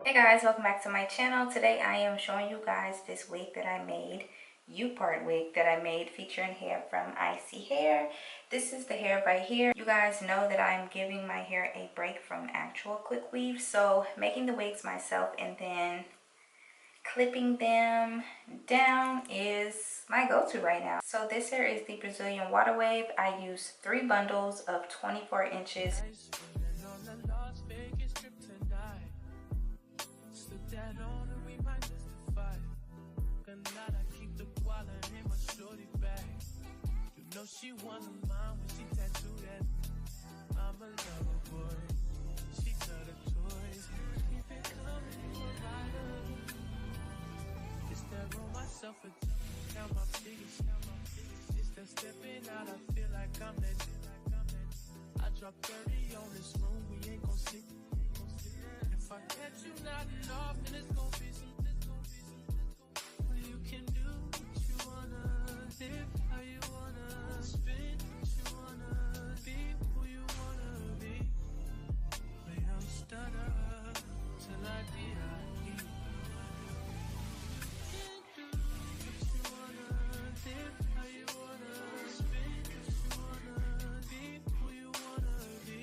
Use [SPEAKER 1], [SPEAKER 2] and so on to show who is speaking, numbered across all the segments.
[SPEAKER 1] Hey guys, welcome back to my channel. Today I am showing you guys this wig that I made, Upart wig that I made featuring hair from ISEE Hair. This is the hair right here. You guys know that I'm giving my hair a break from actual quick weave, so making the wigs myself and then clipping them down is my go-to right now. So this hair is the Brazilian Waterwave. I use 3 bundles of 24 inches.
[SPEAKER 2] She wanna mine when she tattoo that. I'm a lover boy. She got a toys. Keep it coming, you a rider. It's that roll myself a count my figures. It's that stepping out. I feel like I'm that. I drop 30 on this room. We ain't gon' sleep. If I catch you nodding off, then it's gon' be some. Well, you can do what you wanna live how you wanna. Spin what you wanna be, who you wanna be. May I'm stutter till I D.I.E. Do what you wanna live, how you wanna spin what you wanna be, who you wanna be.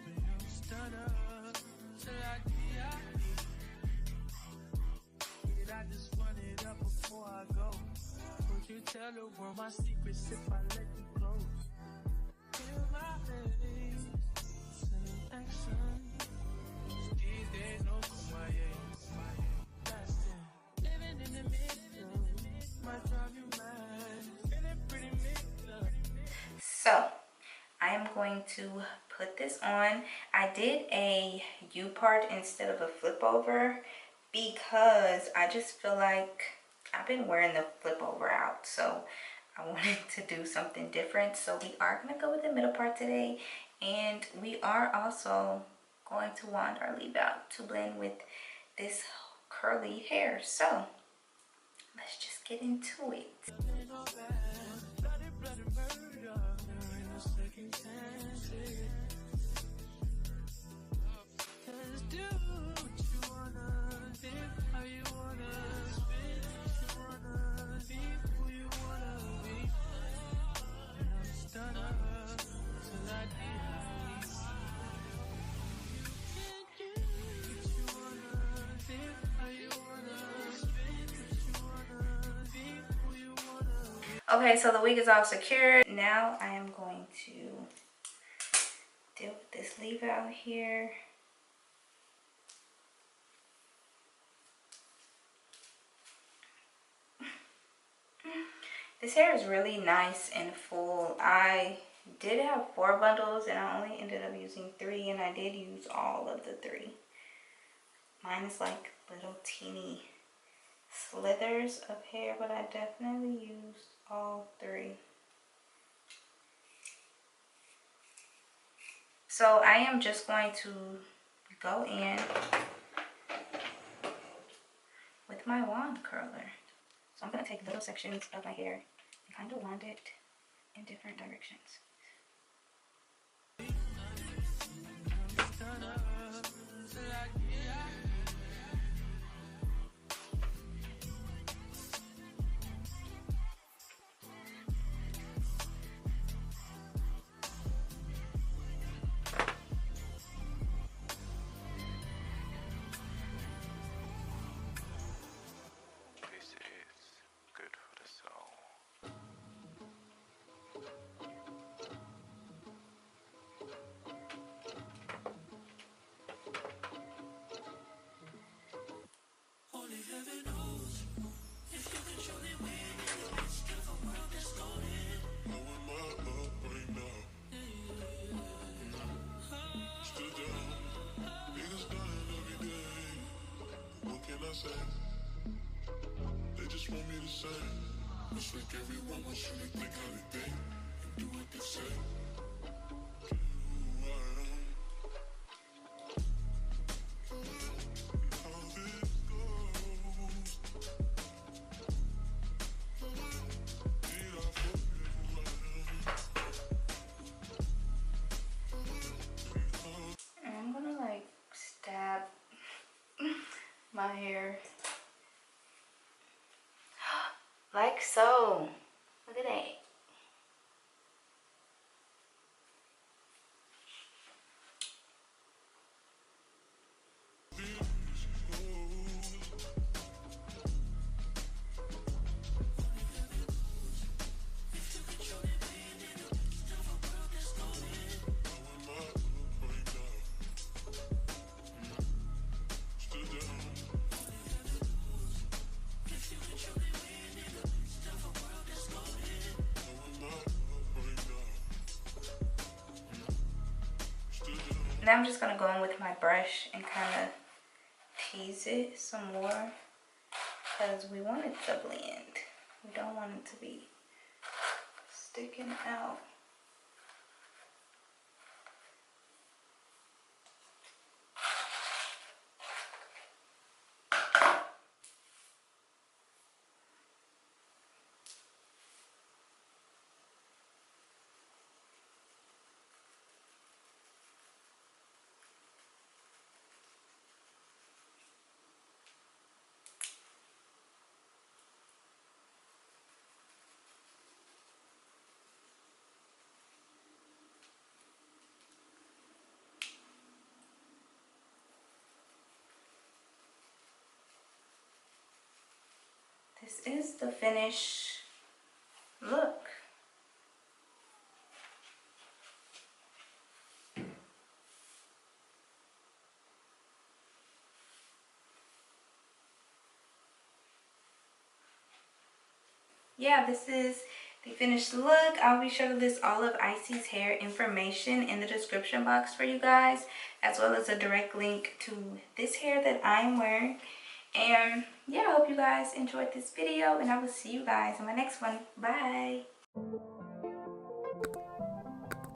[SPEAKER 2] May I'm stutter till I D.I.E. I just run it up before I go. Would you tell the world my secrets if I let you close? Feel my face, sending action. These days no kumbaya. Lasting, living in the middle. Might drive you mad. Feeling pretty mixed up.
[SPEAKER 1] So I am going to put this on. I did a U part instead of a flip over because I just feel like I've been wearing the flip over out, so I wanted to do something different. So we are going to go with the middle part today, and we are also going to wand our leave out to blend with this curly hair. So let's just get into it. Okay, so the wig is all secured. Now I am going to deal with this leave out here. This hair is really nice and full. I did have 4 bundles and I only ended up using 3, and I did use all of the 3. Mine is like little teeny slithers of hair, but I definitely used all 3. So I am just going to go in with my wand curler. So I'm going to take little sections of my hair and kind of wand it in different directions.
[SPEAKER 2] They just want me to say, wish like everyone wants you to think how they think and do what they say.
[SPEAKER 1] And I'm gonna like stab my hair. Like so. Look at that. Now I'm just gonna go in with my brush and kind of tease it some more because we want it to blend. We don't want it to be sticking out. This is the finished look. Yeah, this is the finished look. I'll be sure to list all of ISEE's hair information in the description box for you guys, as well as a direct link to this hair that I'm wearing. And yeah, I hope you guys enjoyed this video, and I will see you guys in my next one. Bye.